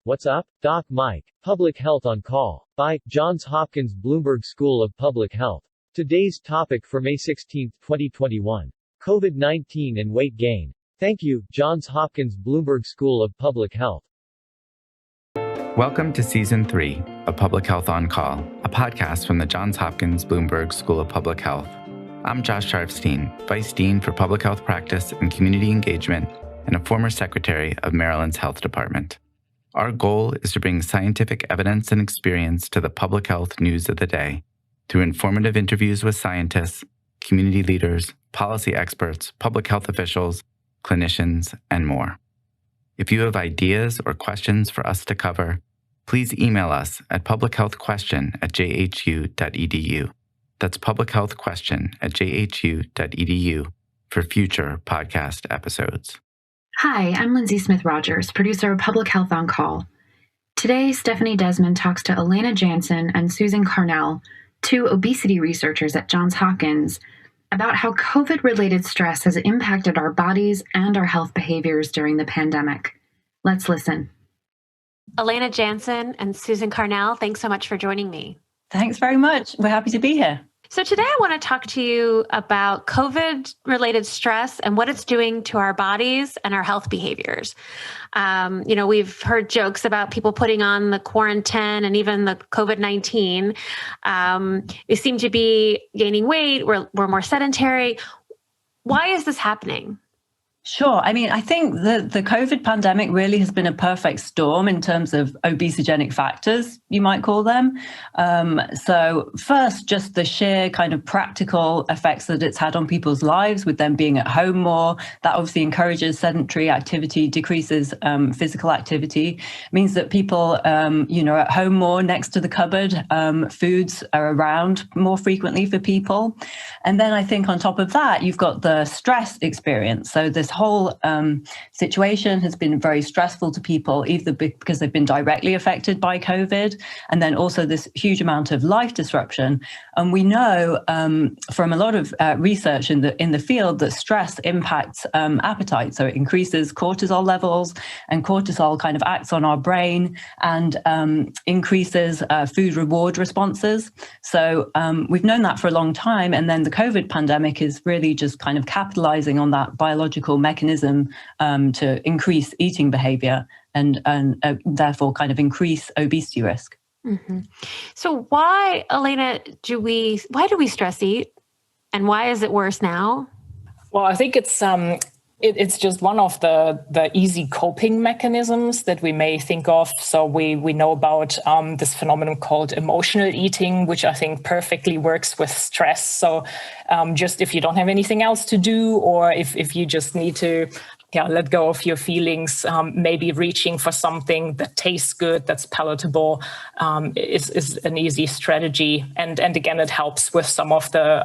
What's up, Doc Mike? Public Health on Call. By Johns Hopkins Bloomberg School of Public Health. Today's topic for May 16, 2021. COVID-19 and weight gain. Thank you, Johns Hopkins Bloomberg School of Public Health. Welcome to Season 3 of Public Health on Call, a podcast from the Johns Hopkins Bloomberg School of Public Health. I'm Josh Sharfstein, Vice Dean for Public Health Practice and Community Engagement and a former Secretary of Maryland's Health Department. Our goal is to bring scientific evidence and experience to the public health news of the day through informative interviews with scientists, community leaders, policy experts, public health officials, clinicians, and more. If you have ideas or questions for us to cover, please email us at publichealthquestion@jhu.edu. That's publichealthquestion@jhu.edu for future podcast episodes. Hi, I'm Lindsay Smith-Rogers, producer of Public Health on Call. Today, Stephanie Desmond talks to Elena Jansen and Susan Carnell, two obesity researchers at Johns Hopkins, about how COVID-related stress has impacted our bodies and our health behaviors during the pandemic. Let's listen. Elena Jansen and Susan Carnell, thanks so much for joining me. Thanks very much. We're happy to be here. So today I want to talk to you about COVID-related stress and what it's doing to our bodies and our health behaviors. We've heard jokes about people putting on the quarantine and even the COVID-19. We seem to be gaining weight. We're more sedentary. Why is this happening? Sure. I think the COVID pandemic really has been a perfect storm in terms of obesogenic factors, you might call them. So first, just the sheer kind of practical effects that it's had on people's lives with them being at home more. That obviously encourages sedentary activity, decreases physical activity, means that people, are at home more next to the cupboard. Foods are around more frequently for people. And then I think on top of that, you've got the stress experience. So this whole situation has been very stressful to people, either because they've been directly affected by COVID, and then also this huge amount of life disruption. And we know from a lot of research in the field that stress impacts appetite. So it increases cortisol levels, and cortisol kind of acts on our brain and increases food reward responses. So we've known that for a long time. And then the COVID pandemic is really just kind of capitalizing on that biological mechanism to increase eating behavior and therefore kind of increase obesity risk. Mm-hmm. So why, Elena, do we stress eat, and why is it worse now? Well, I think it's just one of the easy coping mechanisms that we may think of. So we know about this phenomenon called emotional eating, which I think perfectly works with stress. So just if you don't have anything else to do, or if you just need to let go of your feelings, maybe reaching for something that tastes good, that's palatable, is an easy strategy. And again, it helps with some of the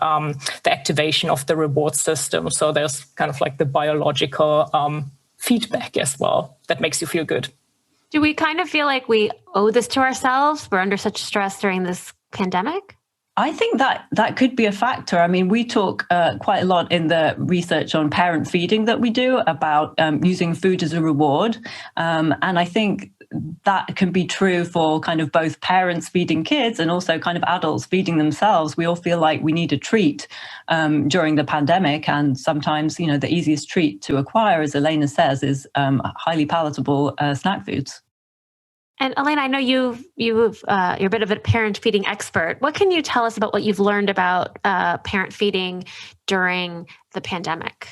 activation of the reward system. So there's kind of like the biological feedback as well that makes you feel good. Do we kind of feel like we owe this to ourselves? We're under such stress during this pandemic? I think that could be a factor. We talk quite a lot in the research on parent feeding that we do about using food as a reward. And I think that can be true for kind of both parents feeding kids and also kind of adults feeding themselves. We all feel like we need a treat during the pandemic. And sometimes, the easiest treat to acquire, as Elena says, is highly palatable snack foods. And Elena, I know you're a bit of a parent feeding expert. What can you tell us about what you've learned about parent feeding during the pandemic?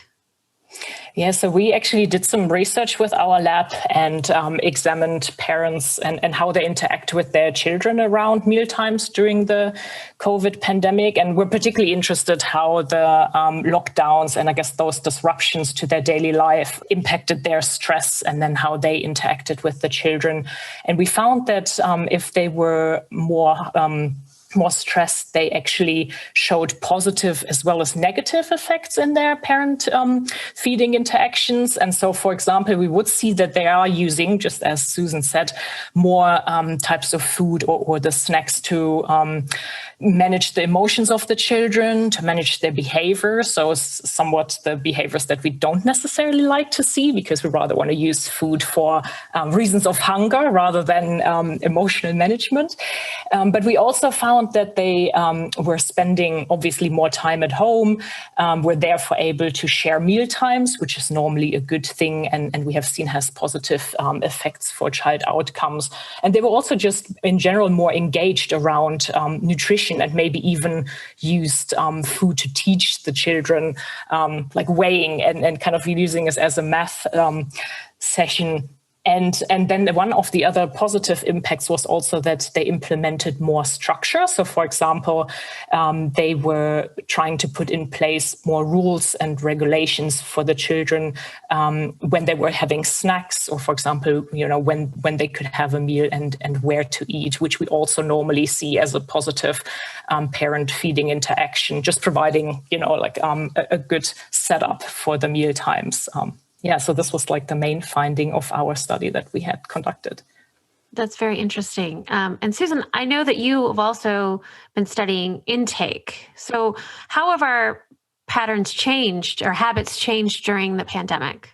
Yeah, so we actually did some research with our lab and examined parents and how they interact with their children around mealtimes during the COVID pandemic. And we're particularly interested how the lockdowns and I guess those disruptions to their daily life impacted their stress and then how they interacted with the children. And we found that if they were more more stressed, they actually showed positive as well as negative effects in their parent feeding interactions. And so, for example, we would see that they are using, just as Susan said, more types of food or the snacks to manage the emotions of the children, to manage their behavior. So somewhat the behaviors that we don't necessarily like to see, because we rather want to use food for reasons of hunger rather than emotional management. But we also found that they were spending obviously more time at home, were therefore able to share meal times, which is normally a good thing, and we have seen has positive effects for child outcomes. And they were also just in general more engaged around nutrition, and maybe even used food to teach the children, like weighing and kind of using it as a math session. And then one of the other positive impacts was also that they implemented more structure. So, for example, they were trying to put in place more rules and regulations for the children when they were having snacks, or, for example, when they could have a meal and where to eat, which we also normally see as a positive parent feeding interaction, just providing, a good setup for the meal times. So this was like the main finding of our study that we had conducted. That's very interesting. And Susan, I know that you have also been studying intake. So how have our patterns changed or habits changed during the pandemic?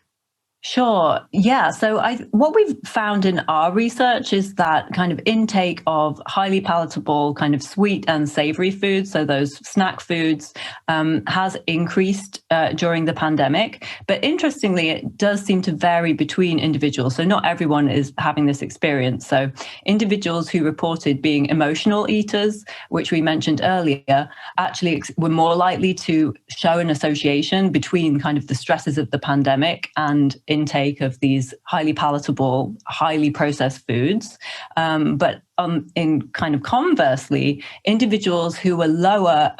Sure. Yeah. So what we've found in our research is that kind of intake of highly palatable, kind of sweet and savory foods, so those snack foods, has increased during the pandemic. But interestingly, it does seem to vary between individuals. So not everyone is having this experience. So individuals who reported being emotional eaters, which we mentioned earlier, actually were more likely to show an association between kind of the stresses of the pandemic and intake of these highly palatable, highly processed foods. But in kind of conversely, individuals who were lower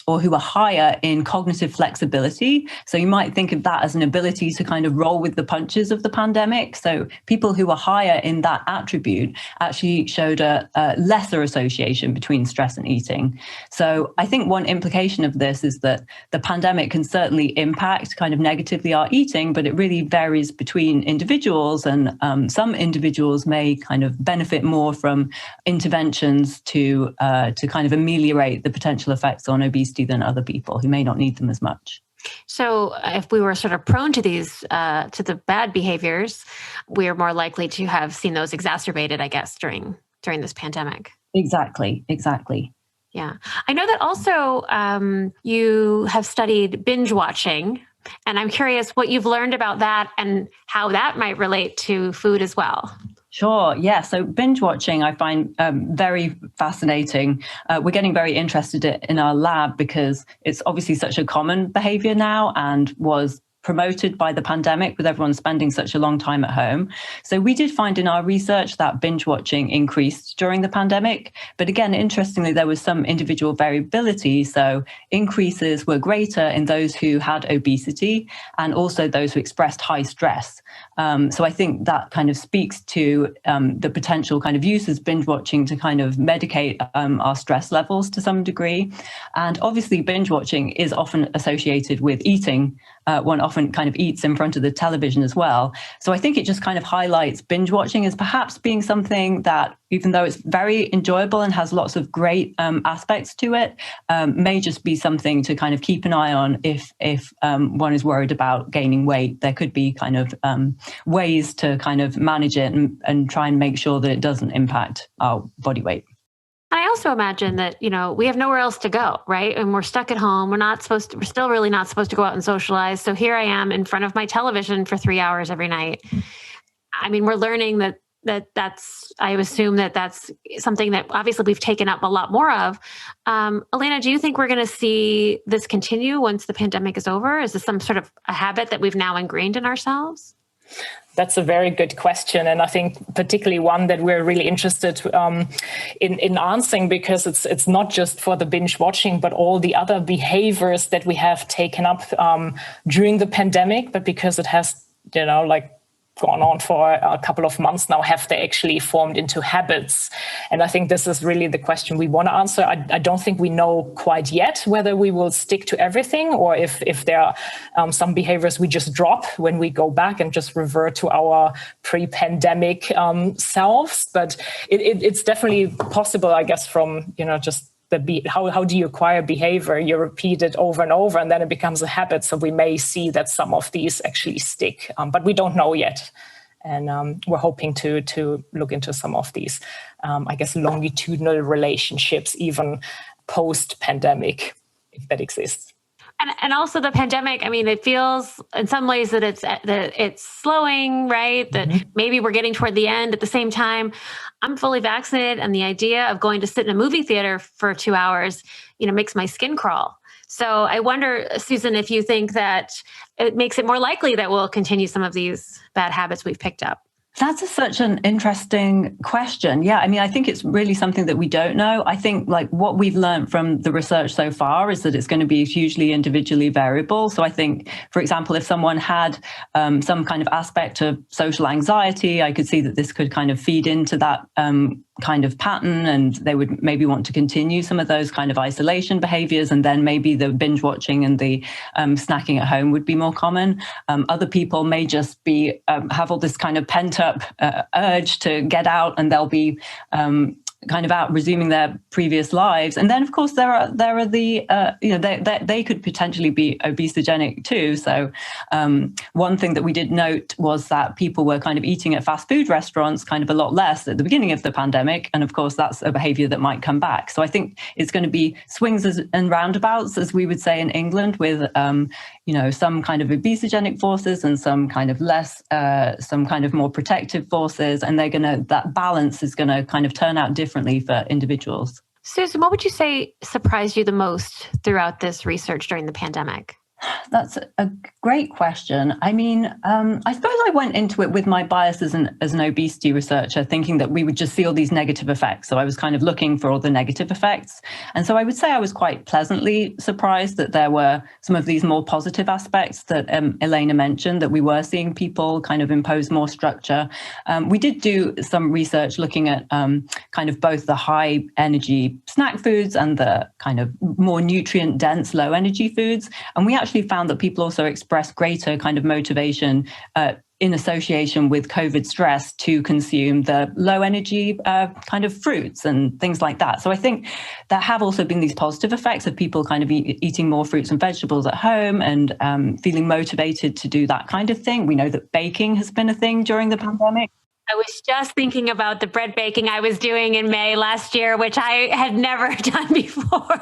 or who are higher in cognitive flexibility. So you might think of that as an ability to kind of roll with the punches of the pandemic. So people who are higher in that attribute actually showed a lesser association between stress and eating. So I think one implication of this is that the pandemic can certainly impact kind of negatively our eating, but it really varies between individuals, and some individuals may kind of benefit more from interventions to kind of ameliorate the potential effects on obesity than other people who may not need them as much. So if we were sort of prone to these, to the bad behaviors, we're more likely to have seen those exacerbated, I guess, during this pandemic. Exactly. Yeah. I know that also you have studied binge watching, and I'm curious what you've learned about that and how that might relate to food as well. Sure. Yeah. So binge watching, I find very fascinating. We're getting very interested in our lab because it's obviously such a common behavior now, and was promoted by the pandemic with everyone spending such a long time at home. So we did find in our research that binge watching increased during the pandemic. But again, interestingly, there was some individual variability. So increases were greater in those who had obesity and also those who expressed high stress. So I think that kind of speaks to the potential kind of use of binge watching to kind of medicate our stress levels to some degree. And obviously binge watching is often associated with eating. One often kind of eats in front of the television as well. So I think it just kind of highlights binge watching as perhaps being something that, even though it's very enjoyable and has lots of great aspects to it, may just be something to kind of keep an eye on if one is worried about gaining weight. There could be kind of ways to kind of manage it and try and make sure that it doesn't impact our body weight. I also imagine that, we have nowhere else to go, right? And we're stuck at home. We're still really not supposed to go out and socialize. So here I am in front of my television for 3 hours every night. I mean, we're learning that's, I assume that's something that obviously we've taken up a lot more of. Elena, do you think we're going to see this continue once the pandemic is over? Is this some sort of a habit that we've now ingrained in ourselves? That's a very good question. And I think particularly one that we're really interested in answering, because it's not just for the binge watching, but all the other behaviors that we have taken up during the pandemic, but because it has, gone on for a couple of months now, have they actually formed into habits? And I think this is really the question we want to answer. I don't think we know quite yet whether we will stick to everything, or if there are some behaviors we just drop when we go back and just revert to our pre-pandemic selves. But it's definitely possible, I guess, from, just how do you acquire behavior? You repeat it over and over, and then it becomes a habit. So we may see that some of these actually stick, but we don't know yet. And we're hoping to look into some of these, I guess, longitudinal relationships, even post-pandemic, if that exists. And also the pandemic, it feels in some ways that it's slowing, right? That maybe we're getting toward the end. At the same time, I'm fully vaccinated, and the idea of going to sit in a movie theater for 2 hours, makes my skin crawl. So I wonder, Susan, if you think that it makes it more likely that we'll continue some of these bad habits we've picked up. That's such an interesting question. Yeah, I think it's really something that we don't know. I think what we've learned from the research so far is that it's going to be hugely individually variable. So I think, for example, if someone had some kind of aspect of social anxiety, I could see that this could kind of feed into that kind of pattern, and they would maybe want to continue some of those kind of isolation behaviors, and then maybe the binge watching and the snacking at home would be more common. Other people may just be have all this kind of pent up urge to get out, and they'll be kind of out resuming their previous lives. And then, of course, there are the they could potentially be obesogenic too. So one thing that we did note was that people were kind of eating at fast food restaurants kind of a lot less at the beginning of the pandemic, and of course that's a behavior that might come back. So I think it's going to be swings and roundabouts, as we would say in England, with some kind of obesogenic forces and some kind of less, some kind of more protective forces, and that balance is going to kind of turn out differently for individuals. Susan, what would you say surprised you the most throughout this research during the pandemic? That's a great question. I suppose I went into it with my bias as an obesity researcher, thinking that we would just see all these negative effects. So I was kind of looking for all the negative effects. And so I would say I was quite pleasantly surprised that there were some of these more positive aspects that Elena mentioned, that we were seeing people kind of impose more structure. We did do some research looking at kind of both the high energy snack foods and the kind of more nutrient dense low energy foods. And we actually found that people also express greater kind of motivation in association with COVID stress to consume the low energy kind of fruits and things like that. So I think there have also been these positive effects of people kind of eating more fruits and vegetables at home and feeling motivated to do that kind of thing. We know that baking has been a thing during the pandemic. I was just thinking about the bread baking I was doing in May last year, which I had never done before.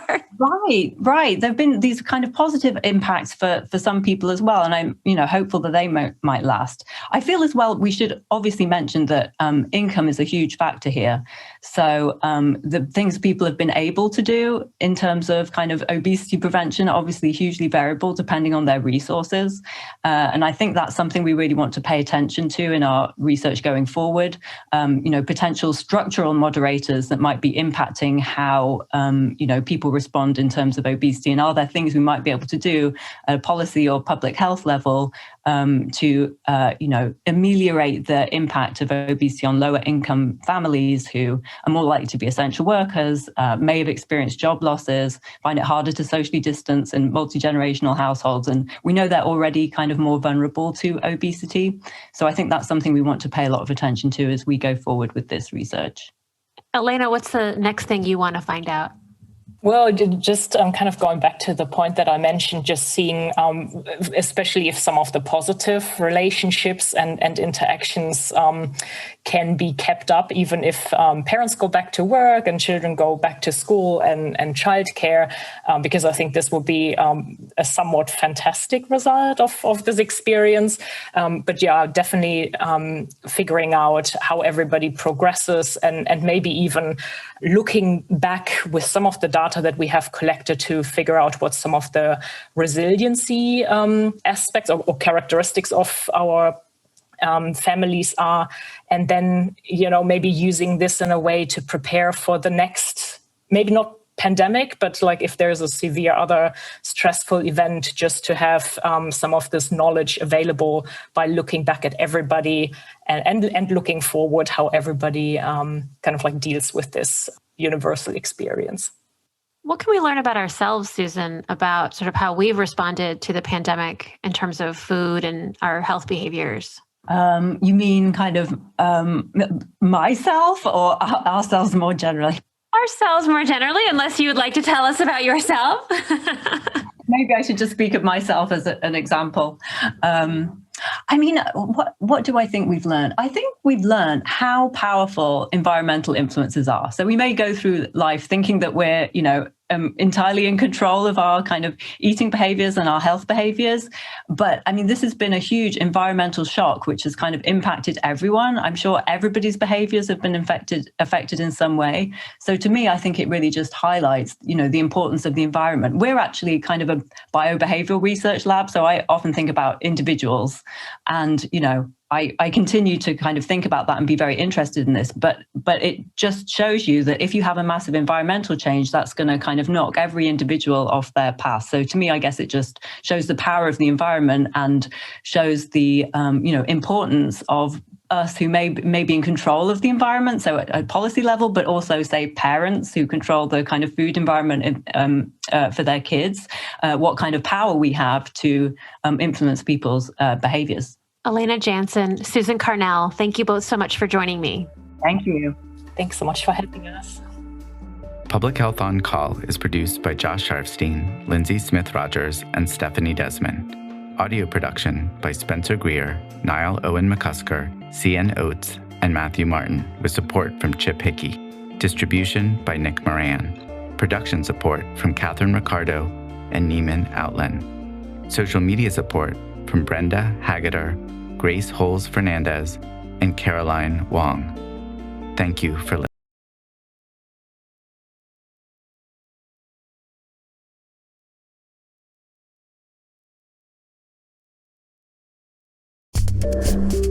Right. There have been these kind of positive impacts for some people as well. And I'm, hopeful that they might last. I feel as well, we should obviously mention that income is a huge factor here. So the things people have been able to do in terms of kind of obesity prevention are obviously hugely variable depending on their resources. And I think that's something we really want to pay attention to in our research going forward. Potential structural moderators that might be impacting how, people respond in terms of obesity. And are there things we might be able to do at a policy or public health level to, ameliorate the impact of obesity on lower income families who are more likely to be essential workers, may have experienced job losses, find it harder to socially distance in multi-generational households. And we know they're already kind of more vulnerable to obesity. So I think that's something we want to pay a lot of attention to as we go forward with this research. Elena, what's the next thing you want to find out? Well, just kind of going back to the point that I mentioned, just seeing, especially if some of the positive relationships and interactions can be kept up, even if parents go back to work and children go back to school and childcare, because I think this will be a somewhat fantastic result of this experience. But yeah, definitely figuring out how everybody progresses and maybe even looking back with some of the data that we have collected to figure out what some of the resiliency aspects or characteristics of our families are, and then maybe using this in a way to prepare for the next, maybe not pandemic, but like if there's a severe other stressful event, just to have some of this knowledge available by looking back at everybody and looking forward how everybody kind of like deals with this universal experience. What can we learn about ourselves, Susan, about sort of how we've responded to the pandemic in terms of food and our health behaviors? You mean kind of myself or ourselves more generally? Ourselves more generally, unless you would like to tell us about yourself. Maybe I should just speak of myself as an example. I mean, what do I think we've learned? I think we've learned how powerful environmental influences are. So we may go through life thinking that we're, entirely in control of our kind of eating behaviors and our health behaviors. But I mean, this has been a huge environmental shock, which has kind of impacted everyone. I'm sure everybody's behaviors have been affected in some way. So to me, I think it really just highlights, the importance of the environment. We're actually kind of a biobehavioral research lab. So I often think about individuals and, I continue to kind of think about that and be very interested in this, but it just shows you that if you have a massive environmental change, that's going to kind of knock every individual off their path. So to me, I guess it just shows the power of the environment and shows the importance of us who may be in control of the environment, so at a policy level, but also, say, parents who control the kind of food environment for their kids, what kind of power we have to influence people's behaviors. Elena Jansen, Susan Carnell, thank you both so much for joining me. Thank you. Thanks so much for having us. Public Health on Call is produced by Josh Sharfstein, Lindsay Smith-Rogers, and Stephanie Desmond. Audio production by Spencer Greer, Niall Owen McCusker, C.N. Oates, and Matthew Martin, with support from Chip Hickey. Distribution by Nick Moran. Production support from Catherine Ricardo and Neiman Outland. Social media support from Brenda Hagedor, Grace Holes Fernandez, and Caroline Wong. Thank you for listening.